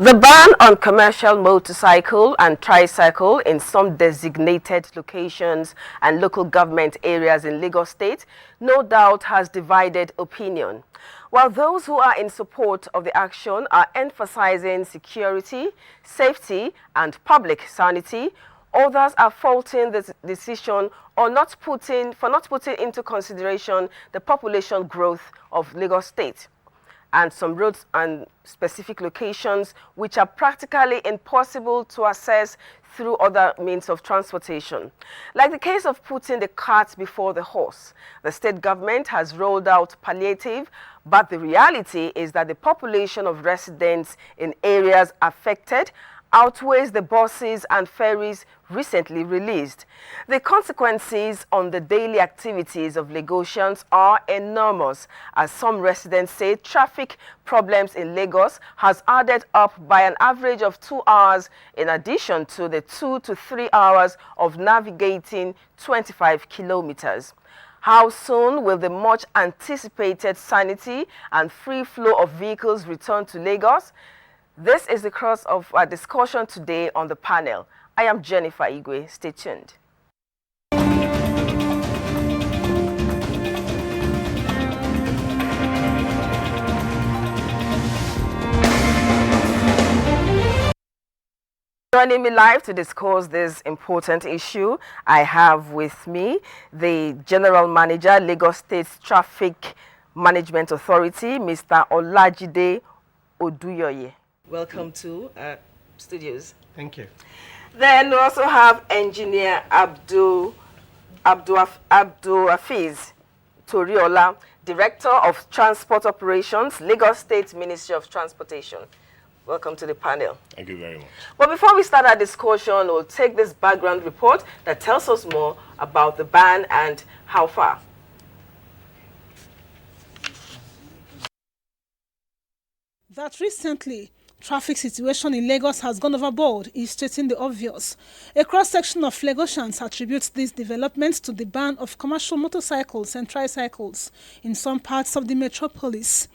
The ban on commercial motorcycle and tricycle in some designated locations and local government areas in Lagos State no doubt has divided opinion. While those who are in support of the action are emphasizing security, safety and public sanity, others are faulting the decision or not putting into consideration the population growth of Lagos State and some roads and specific locations which are practically impossible to access through other means of transportation. Like the case of putting the cart before the horse, the state government has rolled out palliative, but the reality is that the population of residents in areas affected outweighs the buses and ferries recently released. The consequences on the daily activities of Lagosians are enormous, as some residents say traffic problems in Lagos has added up by an average of 2 hours in addition to the 2 to 3 hours of navigating 25 kilometers. How soon will the much anticipated sanity and free flow of vehicles return to Lagos? This is the crux of our discussion today on the panel. I am Jennifer Igwe. Stay tuned. Joining me live to discuss this important issue, I have with me the General Manager, Lagos State Traffic Management Authority, Mr. Olajide Oduyoye. Welcome to our studios. Thank you. Then we also have Engineer Abdul Hafiz Toriola, Director of Transport Operations, Lagos State Ministry of Transportation. Welcome to the panel. Thank you very much. But before we start our discussion, we'll take this background report that tells us more about the ban and how far. That recently, traffic situation in Lagos has gone overboard is stating the obvious. A cross-section of Lagosians attributes these developments to the ban of commercial motorcycles and tricycles in some parts of the metropolis.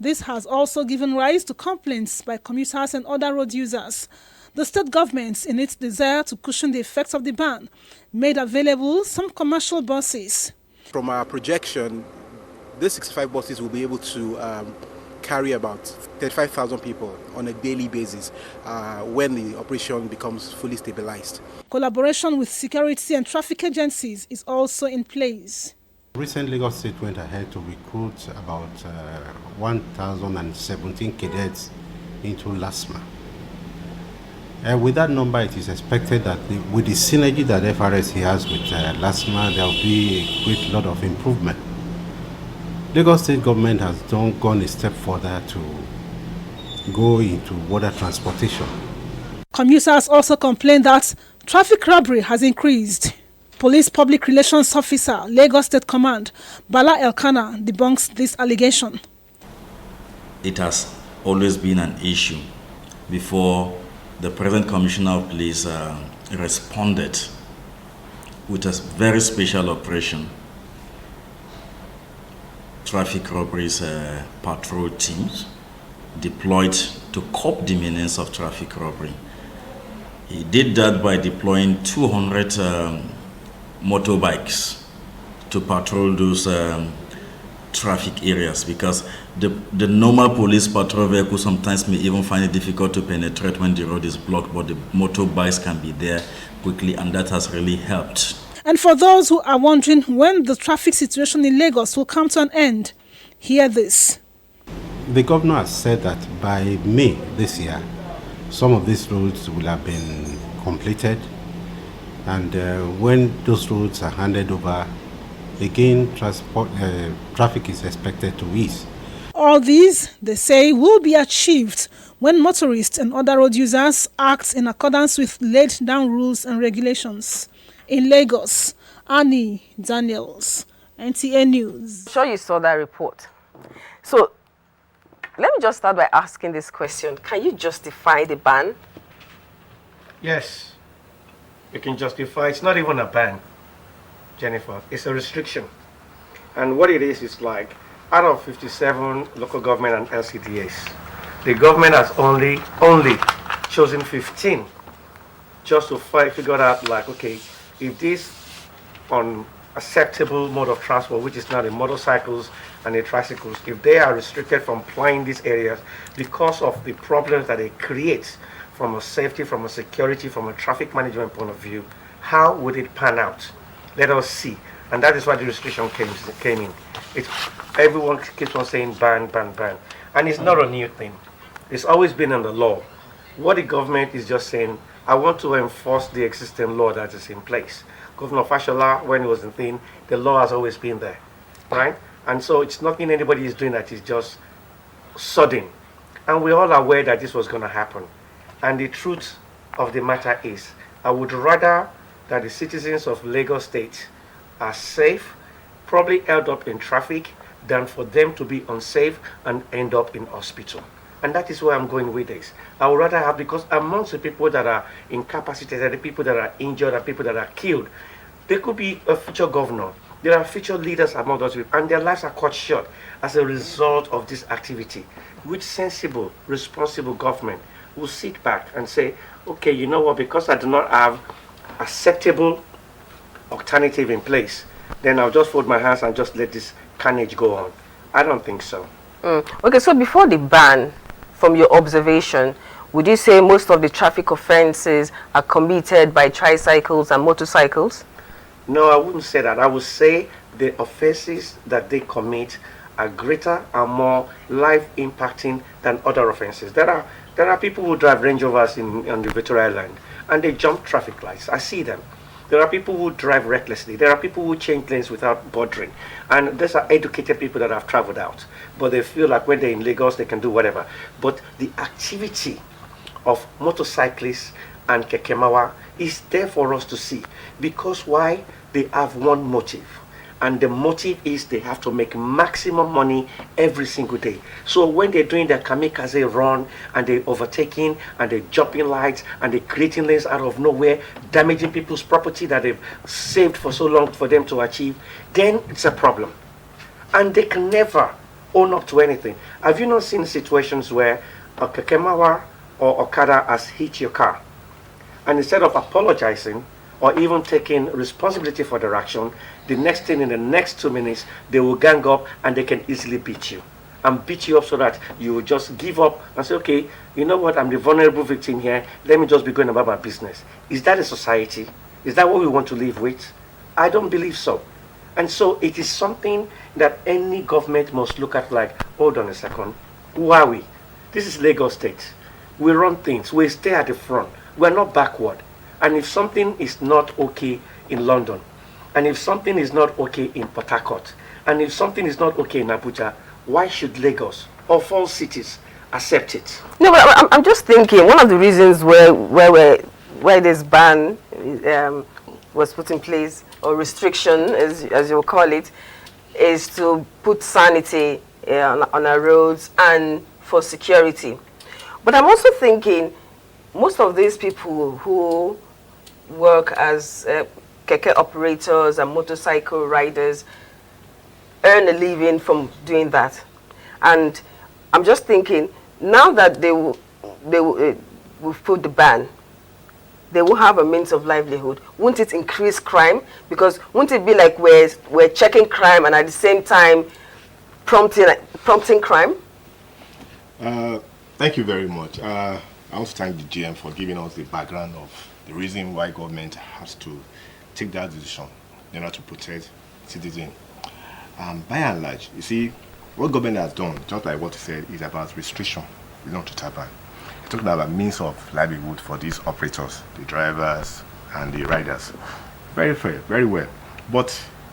This has also given rise to complaints by commuters and other road users. The state government, in its desire to cushion the effects of the ban, made available some commercial buses. From our projection, these 65 buses will be able to carry about 35,000 people on a daily basis when the operation becomes fully stabilized. Collaboration with security and traffic agencies is also in place. Recently, Lagos State went ahead to recruit about 1,017 cadets into LASMA. With that number, it is expected that with the synergy that FRSC has with LASMA, there will be a great lot of improvement. Lagos State government has gone a step further to go into water transportation. Commuters also complained that traffic robbery has increased. Police Public Relations Officer, Lagos State Command, Bala Elkana, debunks this allegation. It has always been an issue before the present Commissioner of Police responded with a very special operation. Traffic robberies patrol teams deployed to cope the menace of traffic robbery. He did that by deploying 200 motorbikes to patrol those traffic areas, because the normal police patrol vehicle sometimes may even find it difficult to penetrate when the road is blocked, but the motorbikes can be there quickly, and that has really helped. And for those who are wondering when the traffic situation in Lagos will come to an end, hear this. The governor has said that by May this year, some of these roads will have been completed, and when those roads are handed over, again, traffic is expected to ease. All these, they say, will be achieved when motorists and other road users act in accordance with laid down rules and regulations. In Lagos, Annie Daniels, NTA News. I'm sure you saw that report. So, let me just start by asking this question. Can you justify the ban? Yes, you can justify. It's not even a ban, Jennifer. It's a restriction. And what it is like, out of 57 local government and LCDAs, The government has only chosen 15 just to figure out, like, okay, if this unacceptable mode of transport, which is now the motorcycles and the tricycles, if they are restricted from plying these areas because of the problems that it creates from a safety, from a security, from a traffic management point of view, how would it pan out? Let us see. And that is why the restriction came in. Everyone keeps on saying ban, ban, ban. And it's not a new thing. It's always been in the law. What the government is just saying, I want to enforce the existing law that is in place. Governor Fashola, when he was in thing, the law has always been there, right? And so it's nothing anybody is doing that is just sudden. And we're all aware that this was going to happen. And the truth of the matter is, I would rather that the citizens of Lagos State are safe, probably held up in traffic, than for them to be unsafe and end up in hospital. And that is where I'm going with this. I would rather have, because amongst the people that are incapacitated, the people that are injured, the people that are killed, there could be a future governor. There are future leaders among those people, and their lives are cut short as a result of this activity. Which sensible, responsible government will sit back and say, okay, you know what, because I do not have acceptable alternative in place, then I'll just fold my hands and just let this carnage go on. I don't think so. Okay, so before the ban, from your observation, would you say most of the traffic offenses are committed by tricycles and motorcycles? No, I wouldn't say that. I would say the offenses that they commit are greater and more life impacting than other offenses. There are people who drive Range Rovers on the Victoria Island and they jump traffic lights. I see them. There are people who drive recklessly. There are people who change lanes without bothering. And these are educated people that have traveled out. But they feel like when they're in Lagos, they can do whatever. But the activity of motorcyclists and kekemawa is there for us to see. Because why? They have one motive. And the motive is they have to make maximum money every single day. So when they're doing their kamikaze run and they're overtaking and they're jumping lights and they're creating lanes out of nowhere, damaging people's property that they've saved for so long for them to achieve, then it's a problem. And they can never own up to anything. Have you not seen situations where a kekemawa or okada has hit your car? And instead of apologizing, or even taking responsibility for their action, the next thing in the next 2 minutes, they will gang up and they can easily beat you. And beat you up so that you will just give up and say, okay, you know what, I'm the vulnerable victim here, let me just be going about my business. Is that a society? Is that what we want to live with? I don't believe so. And so it is something that any government must look at like, hold on a second, who are we? This is Lagos State. We run things, we stay at the front, we're not backward. And if something is not okay in London, and if something is not okay in Port Harcourt, and if something is not okay in Abuja, why should Lagos or all cities accept it? No, but I'm just thinking, one of the reasons where this ban was put in place, or restriction, as you'll call it, is to put sanity on our roads and for security. But I'm also thinking, most of these people who work as keke operators and motorcycle riders earn a living from doing that. And I'm just thinking, now that they will put the ban, they will have a means of livelihood. Won't it increase crime? Because won't it be like we're checking crime and at the same time prompting crime? Thank you very much. I want to thank the GM for giving us the background of the reason why government has to take that decision in order to protect citizens. By and large, you see, what government has done, just like what you said, is about restriction, not to tap on. You're talking about means of livelihood for these operators, the drivers and the riders. Very fair, very well. But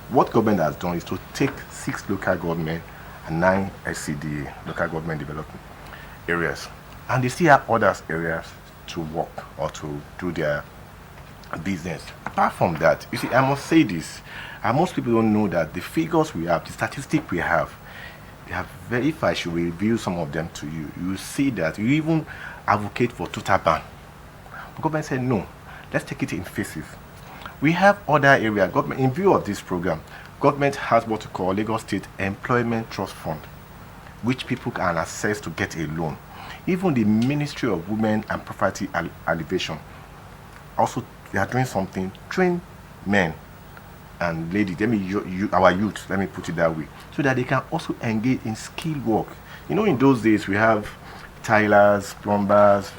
what government has done is to take 6 local government and 9 SCDA, local government development areas, and they still have other areas to work or to do their business. Apart from that, you see, I must say this, and most people don't know that the figures we have, the statistics we have, if I should review some of them to you, you will see that you even advocate for total ban. The government said no, let's take it in phases. We have other areas, government, in view of this program, government has what we call Lagos State Employment Trust Fund. which people can access to get a loan. Even the Ministry of Women and Poverty Alleviation, also they are doing something, train men and ladies, our youth, let me put it that way, so that they can also engage in skilled work. You know, in those days we have tilers, plumbers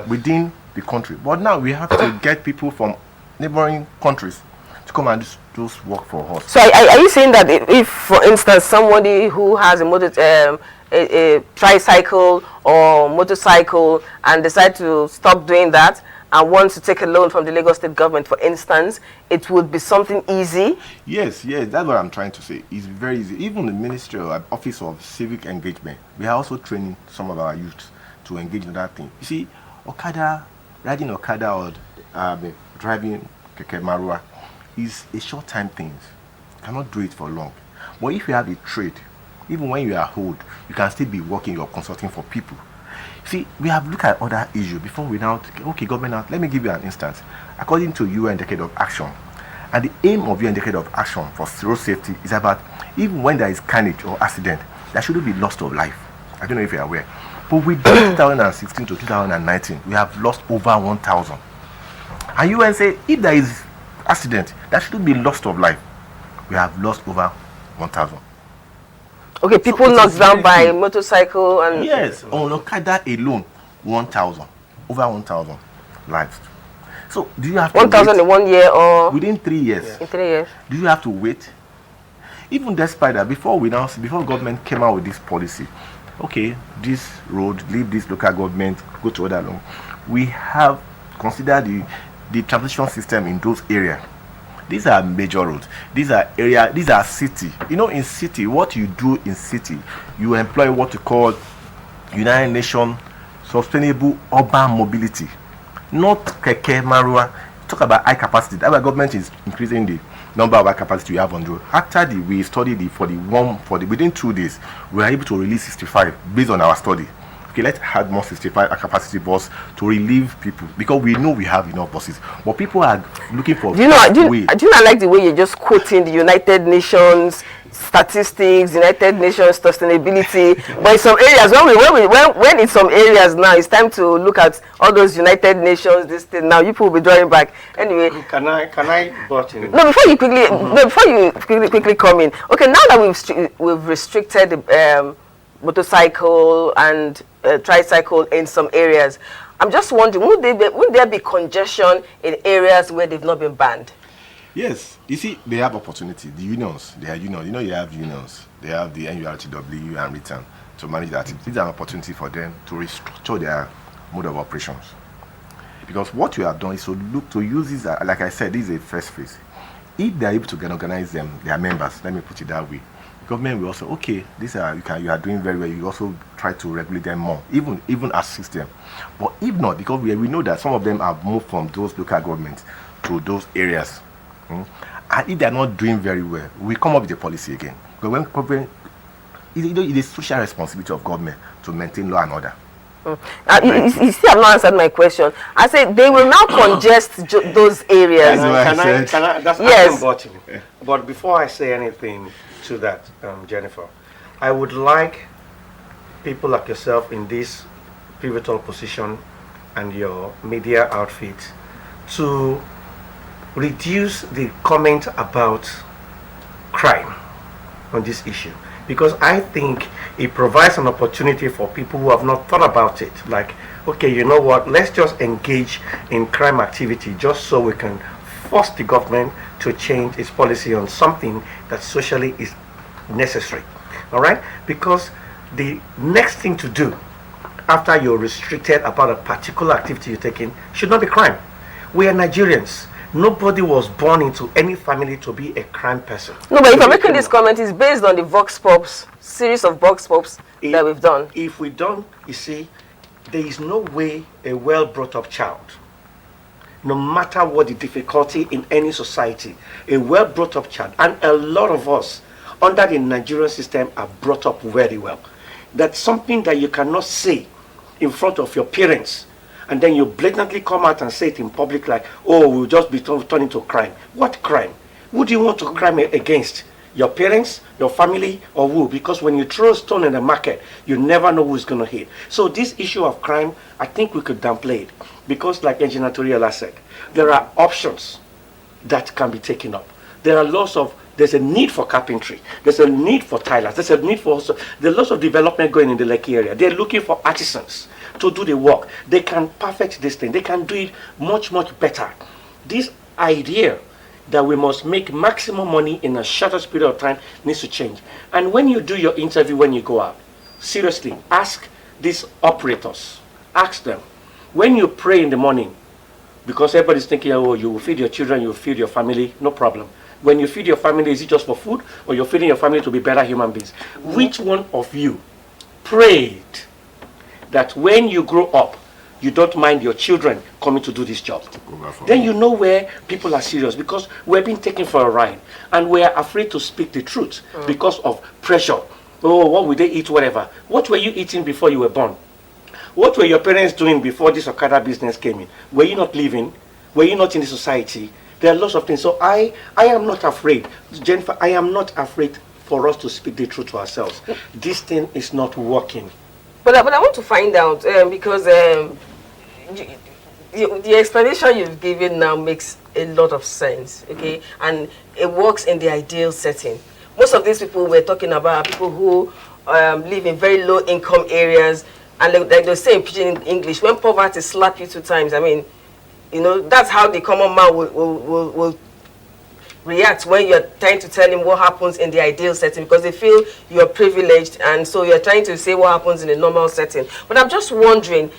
within the country, but now we have to get people from neighboring countries to come and do work for us. So are you saying that if for instance, somebody who has a tricycle or motorcycle and decide to stop doing that and wants to take a loan from the Lagos State government, for instance, it would be something easy? Yes, that's what I'm trying to say. It's very easy. Even the Ministry or Office of Civic Engagement, we are also training some of our youth to engage in that thing. You see, riding Okada or driving Keke Marua is a short time thing. You cannot do it for long. But if you have a trade, even when you are old, you can still be working or consulting for people. See, we have looked at other issues before we now, okay, government, now, let me give you an instance. According to UN Decade of Action, and the aim of UN Decade of Action for road safety is about, even when there is carnage or accident, there shouldn't be loss of life. I don't know if you are aware. But with 2016 to 2019, we have lost over 1,000. And UN say, if there is accident, there shouldn't be loss of life. We have lost over 1,000. Okay, people so knocked down by motorcycle and... Yes, on Okada alone, 1,000. Over 1,000 lives. So, do you have to 1,000 in 1 year or... Within 3 years. In 3 years. Do you have to wait? Even despite that, before government came out with this policy, okay, this road, leave this local government, go to other long. We have considered the transition system in those areas. These are major roads. These are city. You know, in city, what you do in city, you employ what you call United Nations Sustainable Urban Mobility. Not Keke Marua. Talk about high capacity. Our government is increasing the number of high capacity we have on the road. After we studied within 2 days, we are able to release 65 based on our study. Okay, let's add more 65 capacity bus to relieve people, because we know we have enough buses, but people are looking for do you not like the way you're just quoting the United Nations statistics, United Nations sustainability? But in some areas, when in some areas now, it's time to look at all those United Nations. This thing now, you people will be drawing back. Anyway, can I butt in? No, before you quickly come in. Okay, now that we've restricted the motorcycle and tricycle in some areas, I'm just wondering, would there be congestion in areas where they've not been banned? Yes, you see, they have opportunity. The unions, they are unions. You know, you have unions. They have the NURTW and return to manage that. It's an opportunity for them to restructure their mode of operations. Because what you have done is to look to use this, like I said, this is a first phase. If they are able to organize them, their members, let me put it that way, government will also, okay, you are doing very well. You also try to regulate them more, even assist them. But if not, because we know that some of them have moved from those local governments to those areas, and if they are not doing very well, we come up with a policy again. But when government, it is social responsibility of government to maintain law and order. You see, I've not answered my question. I said they will now congest those areas. Yes. But before I say anything to that, Jennifer, I would like people like yourself in this pivotal position and your media outfit to reduce the comment about crime on this issue, because I think it provides an opportunity for people who have not thought about it. Like, okay, you know what, let's just engage in crime activity just so we can force the government to change its policy on something that socially is necessary. All right? Because the next thing to do after you're restricted about a particular activity you're taking should not be crime. We are Nigerians. Nobody was born into any family to be a crime person. No, but if I'm making this comment, it's based on the Vox Pops, series of Vox Pops that we've done. If we don't, you see, there is no way a well brought up child, no matter what the difficulty in any society, a well brought up child, and a lot of us under the Nigerian system are brought up very well. That's something that you cannot say in front of your parents, and then you blatantly come out and say it in public like, oh, we'll just be turned into crime. What crime? Who do you want to crime against? Your parents, your family, or who? Because when you throw a stone in the market, you never know who's going to hit. So this issue of crime, I think we could downplay it. Because like Engineer Toriola said, there are options that can be taken up. There are there's a need for carpentry. There's a need for tilers. There's a need for there's lots of development going in the Lekki area. They're looking for artisans to do the work. They can perfect this thing. They can do it much, much better. This idea that we must make maximum money in a shortest period of time needs to change. And when you do your interview, when you go out, seriously, ask these operators, ask them, when you pray in the morning, because everybody's thinking, oh, you will feed your children, you will feed your family, no problem. When you feed your family, is it just for food, or you're feeding your family to be better human beings? Which one of you prayed that when you grow up, you don't mind your children coming to do this job? Then you know where people are serious, because we're being taken for a ride, and we're afraid to speak the truth because of pressure. Oh, what will they eat, whatever. What were you eating before you were born? What were your parents doing before this Okada business came in? Were you not living? Were you not in the society? There are lots of things. So I am not afraid. Jennifer, I am not afraid for us to speak the truth to ourselves. This thing is not working. But I want to find out, because the explanation you've given now makes a lot of sense, okay? And it works in the ideal setting. Most of these people we're talking about are people who live in very low income areas, and like they say in pidgin English, when poverty slaps you 2 times, I mean, you know, that's how the common man will react when you're trying to tell him what happens in the ideal setting, because they feel you're privileged, and so you're trying to say what happens in a normal setting. But I'm just wondering,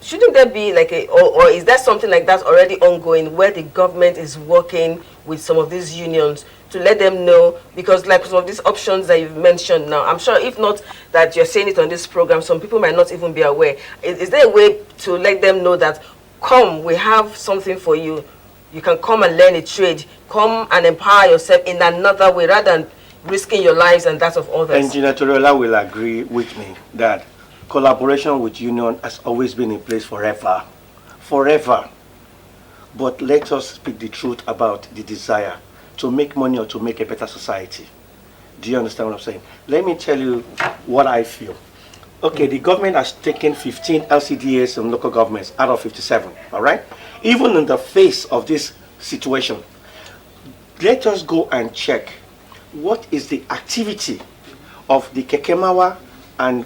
shouldn't there be like or is there something like that already ongoing, where the government is working with some of these unions to let them know? Because like some of these options that you've mentioned now, I'm sure if not that you're saying it on this program, some people might not even be aware. Is there a way to let them know that, come, we have something for you, you can come and learn a trade, come and empower yourself in another way rather than risking your lives and that of others? Engineer Toriola will agree with me that collaboration with union has always been in place forever. But let us speak the truth about the desire to make money or to make a better society. Do you understand what I'm saying? Let me tell you what I feel. Okay, the government has taken 15 LCDAs and local governments out of 57, all right? Even in the face of this situation, let us go and check what is the activity of the Kekemawa and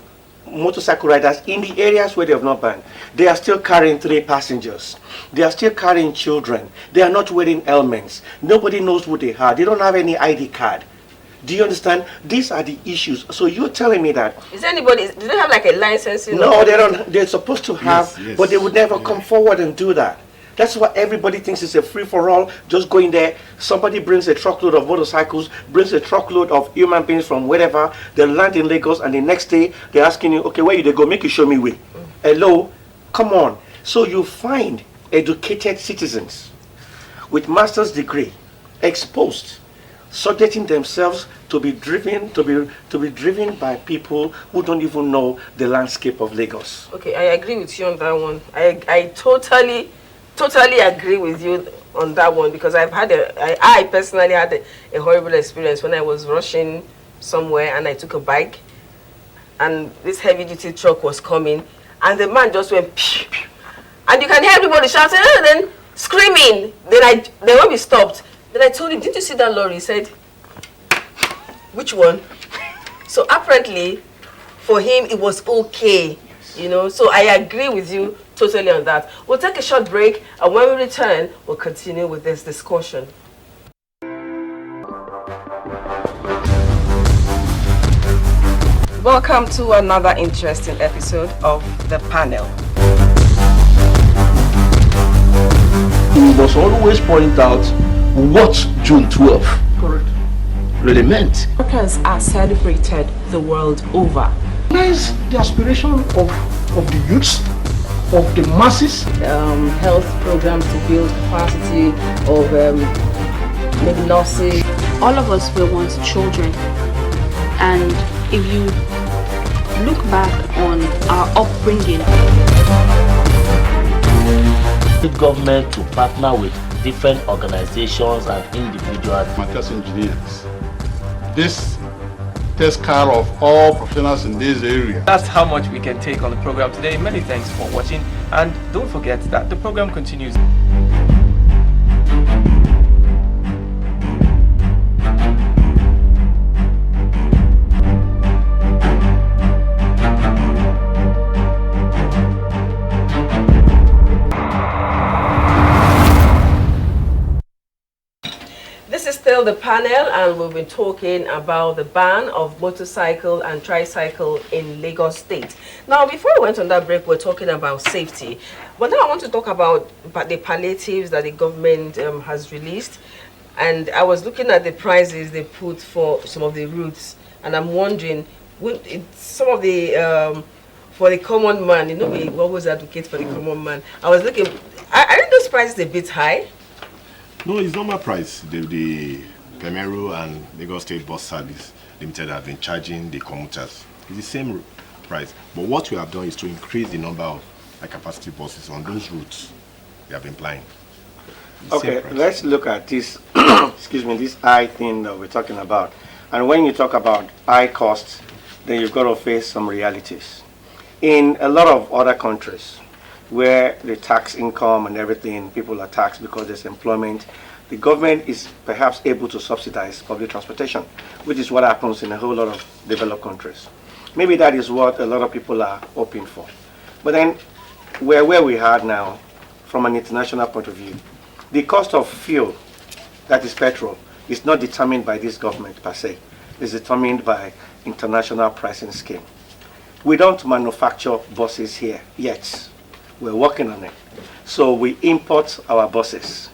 motorcycle riders in the areas where they have not banned. They are still carrying 3 passengers. They are still carrying children. They are not wearing helmets. Nobody knows who they are. They don't have any ID card. Do you understand? These are the issues. So you're telling me that... Is anybody... Do they have like a licensing? No, they don't. They're supposed to have, yes, but they would never come forward and do that. That's why everybody thinks it's a free-for-all. Just go in there. Somebody brings a truckload of motorcycles, brings a truckload of human beings from wherever. They land in Lagos, and the next day they're asking you, okay, where you they go? Make you show me way. Hello? Come on. So you find educated citizens with master's degree exposed, subjecting themselves to be driven by people who don't even know the landscape of Lagos. Okay, I agree with you on that one. I totally agree with you on that one, because I've had I personally had a horrible experience when I was rushing somewhere and I took a bike, and this heavy duty truck was coming, and the man just went pew, pew, and you can hear everybody shouting and then screaming. Then when we stopped, then I told him, did you see that lorry? He said, which one? So apparently for him it was okay, you know. So I agree with you totally on that. We'll take a short break, and when we return, we'll continue with this discussion. Welcome to another interesting episode of The Panel. We must always point out what June 12th really meant. Workers are celebrated the world over. Recognize the aspiration of the youths, of the masses. Health programs to build capacity of maybe nurses. All of us were once children, and if you look back on our upbringing, The government to partner with different organizations and individuals. Materials engineers. This takes care of all professionals in this area. That's how much we can take on the program today. Many thanks for watching, and don't forget that the program continues. Still the panel, and we've been talking about the ban of motorcycle and tricycle in Lagos State. Now, before we went on that break, we're talking about safety, but now I want to talk about the palliatives that the government has released. And I was looking at the prices they put for some of the routes, and I'm wondering, some of the for the common man, you know, we always advocate for the common man. I was looking, aren't those prices a bit high? No, it's normal price. The Pemeru and Lagos State Bus Service Limited have been charging the commuters. It's the same price. But what we have done is to increase the number of high-capacity buses on those routes they have been plying. Okay, let's look at this, excuse me, this high thing that we're talking about. And when you talk about high costs, then you've got to face some realities. In a lot of other countries, where the tax income and everything, people are taxed because there's employment, the government is perhaps able to subsidize public transportation, which is what happens in a whole lot of developed countries. Maybe that is what a lot of people are hoping for. But then, where we are now, from an international point of view, the cost of fuel, that is petrol, is not determined by this government per se. It's determined by international pricing scheme. We don't manufacture buses here yet. We're working on it. So we import our buses,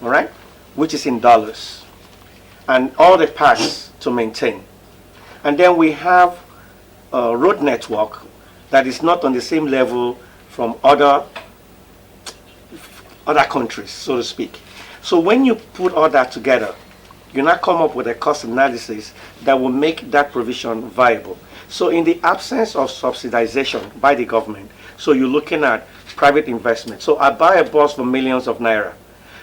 all right, which is in dollars, and all the parts to maintain. And then we have a road network that is not on the same level from other countries, so to speak. So when you put all that together, you now come up with a cost analysis that will make that provision viable. So in the absence of subsidization by the government, so you're looking at private investment. So I buy a bus for millions of naira,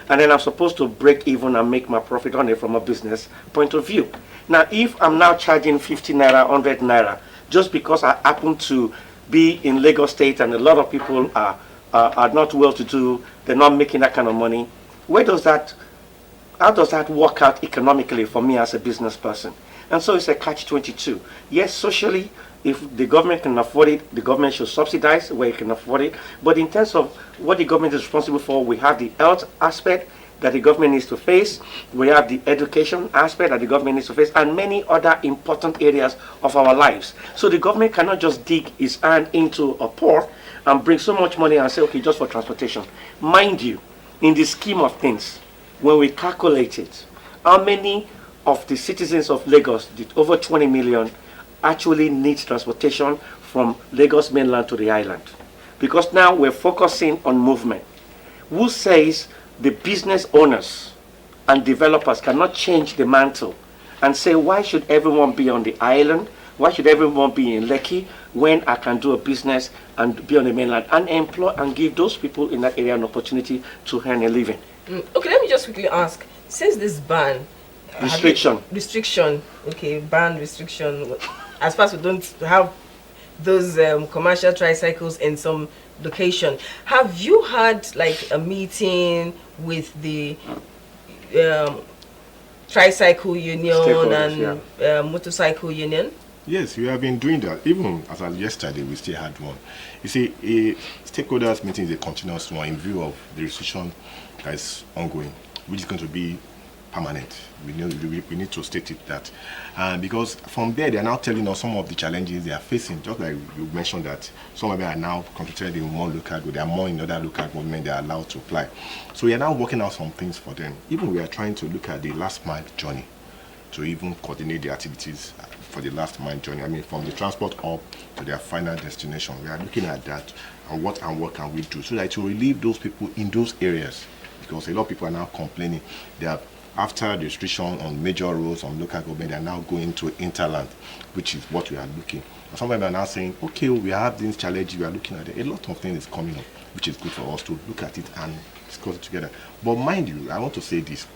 and then I'm supposed to break even and make my profit on it from a business point of view. Now, if I'm now charging 50 naira, 100 naira, just because I happen to be in Lagos State and a lot of people are not well-to-do, they're not making that kind of money, how does that work out economically for me as a business person? And so it's a catch-22. Yes, socially, if the government can afford it, the government should subsidize where it can afford it. But in terms of what the government is responsible for, we have the health aspect that the government needs to face. We have the education aspect that the government needs to face, and many other important areas of our lives. So the government cannot just dig its hand into a pot and bring so much money and say, okay, just for transportation. Mind you, in the scheme of things, when we calculate it, how many of the citizens of Lagos, over 20 million, actually needs transportation from Lagos mainland to the island? Because now we're focusing on movement. Who says the business owners and developers cannot change the mantle and say, why should everyone be on the island? Why should everyone be in Lekki when I can do a business and be on the mainland and employ and give those people in that area an opportunity to earn a living? Okay, let me just quickly ask, since this ban, restriction, okay, ban, restriction, as far as we don't have those commercial tricycles in some location, have you had like a meeting with the tricycle union and motorcycle union? Yes, we have been doing that. Even as of yesterday, we still had one. You see, a stakeholders meeting is a continuous one in view of the restriction that is ongoing, which is going to be permanent. We need to state it that. Because from there, they are now telling us some of the challenges they are facing. Just like you mentioned that some of them are now concentrated in one local government, they are more in other local government, they are allowed to apply. So we are now working out some things for them. Even we are trying to look at the last mile journey to even coordinate the activities for the last mile journey. I mean, from the transport hub to their final destination. We are looking at that and what can we do so that to relieve those people in those areas. Because a lot of people are now complaining. They have, after the restriction on major roads, on local government, they are now going to interland, which is what we are looking. And some people are now saying, okay, we have these challenges, we are looking at it. A lot of things is coming up, which is good for us to look at it and discuss it together. But mind you, I want to say this.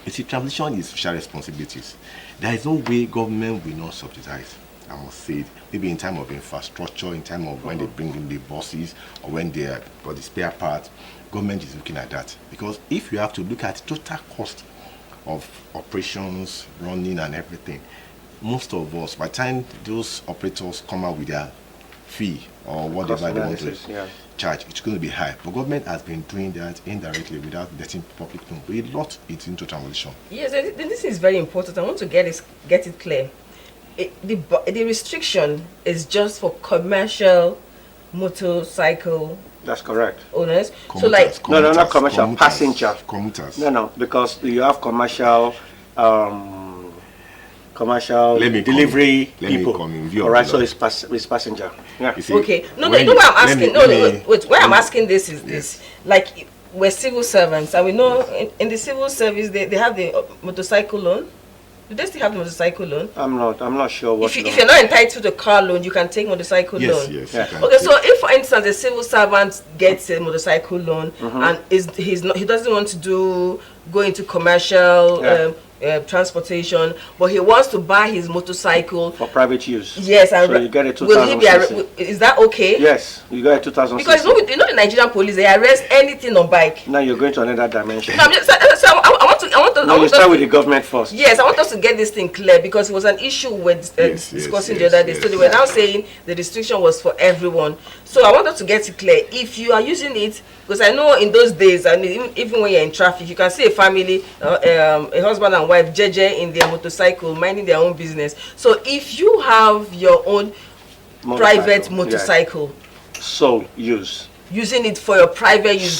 You see, transition is social responsibilities. There is no way government will not subsidize. I must say it. Maybe in time of infrastructure, in time of when they bring in the buses, or when they are for the spare parts, government is looking at that. Because if you have to look at total cost of operations, running and everything, most of us, by the time those operators come out with their fee or whatever they want to charge, it's going to be high. But government has been doing that indirectly without letting public know. But a lot is into transition. Yes, this is very important. I want to get it clear. The restriction is just for commercial motorcycle. That's correct. Owners. So like no, not commercial, passenger. Commuters. No, because you have commercial delivery people. All right, so it's passenger. Yeah. See, okay. No, why I'm asking. Wait. Why I'm asking this is this. Like, we're civil servants, and we know in the civil service they have the motorcycle loan. Do they still have the motorcycle loan? I'm not sure what. If you're not entitled to a car loan, you can take motorcycle loan. Yes. Okay, so if, for instance, a civil servant gets a motorcycle loan and he doesn't want to go into commercial transportation, but he wants to buy his motorcycle for private use. Yes, and so you get a 2000. Is that okay? Yes, you got a 2000. Because you know the Nigerian police, they arrest anything on bike. Now you're going to another dimension. No, I want to start with the government first. Yes, I want us to get this thing clear because it was an issue we're discussing the other day. So they were now saying the restriction was for everyone. So I want us to get it clear. If you are using it, because I know in those days, I mean, even when you're in traffic, you can see a family, a husband and wife, JJ in their motorcycle, minding their own business. So if you have your own private motorcycle, sole use, using it for your private use,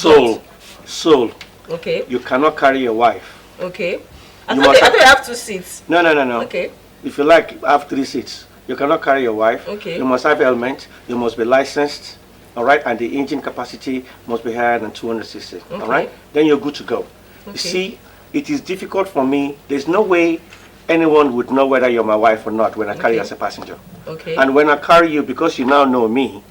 sole. Okay. You cannot carry your wife. Okay. I thought you have 2 seats. No. Okay. If you like, have 3 seats. You cannot carry your wife. Okay. You must have helmet. You must be licensed. All right. And the engine capacity must be higher than 260. Okay. All right. Then you're good to go. Okay. You see, it is difficult for me. There's no way anyone would know whether you're my wife or not when I carry you as a passenger. Okay. And when I carry you, because you now know me,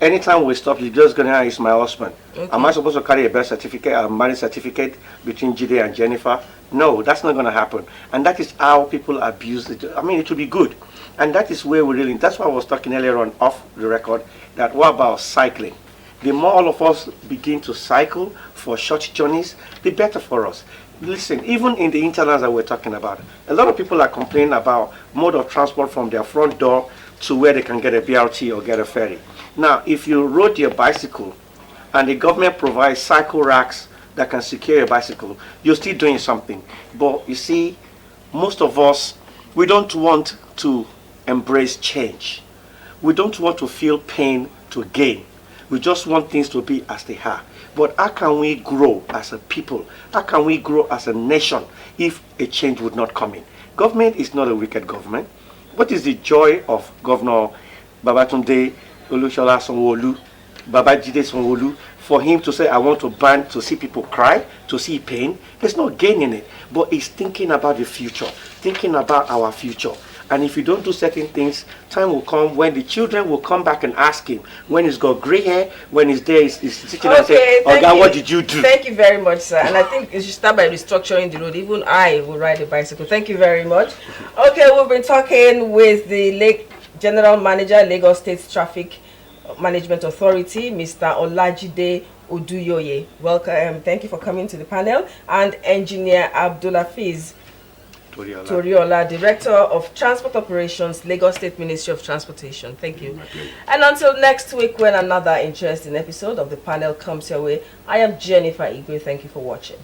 anytime we stop, you're just going to hear it's my husband. Okay. Am I supposed to carry a birth certificate, a marriage certificate between Jide and Jennifer? No, that's not going to happen. And that is how people abuse it. I mean, it will be good. And that is where we really, that's why I was talking earlier on off the record, that what about cycling? The more all of us begin to cycle for short journeys, the better for us. Listen, even in the internals that we're talking about, a lot of people are complaining about mode of transport from their front door to where they can get a BRT or get a ferry. Now, if you rode your bicycle and the government provides cycle racks that can secure your bicycle, you're still doing something. But you see, most of us, we don't want to embrace change. We don't want to feel pain to gain. We just want things to be as they are. But how can we grow as a people? How can we grow as a nation if a change would not come in? Government is not a wicked government. What is the joy of Governor Babatunde Olusola Sanwo-Olu, Babajide Sanwo-Olu, for him to say, I want to ban to see people cry, to see pain? There's no gain in it. But he's thinking about the future, thinking about our future. And if you don't do certain things, time will come when the children will come back and ask him, when he's got gray hair, when he's there, he's sitting and say, oh God, what did you do? Thank you very much, sir. And I think you should start by restructuring the road. Even I will ride a bicycle. Thank you very much. Okay, we've been talking with the General Manager, Lagos State Traffic Management Authority, Mr. Olajide Oduyoye. Welcome. Thank you for coming to the panel. And Engineer Abdulafiz Toriola, Director of Transport Operations, Lagos State Ministry of Transportation. Thank you. And until next week, when another interesting episode of the panel comes your way, I am Jennifer Igwe. Thank you for watching.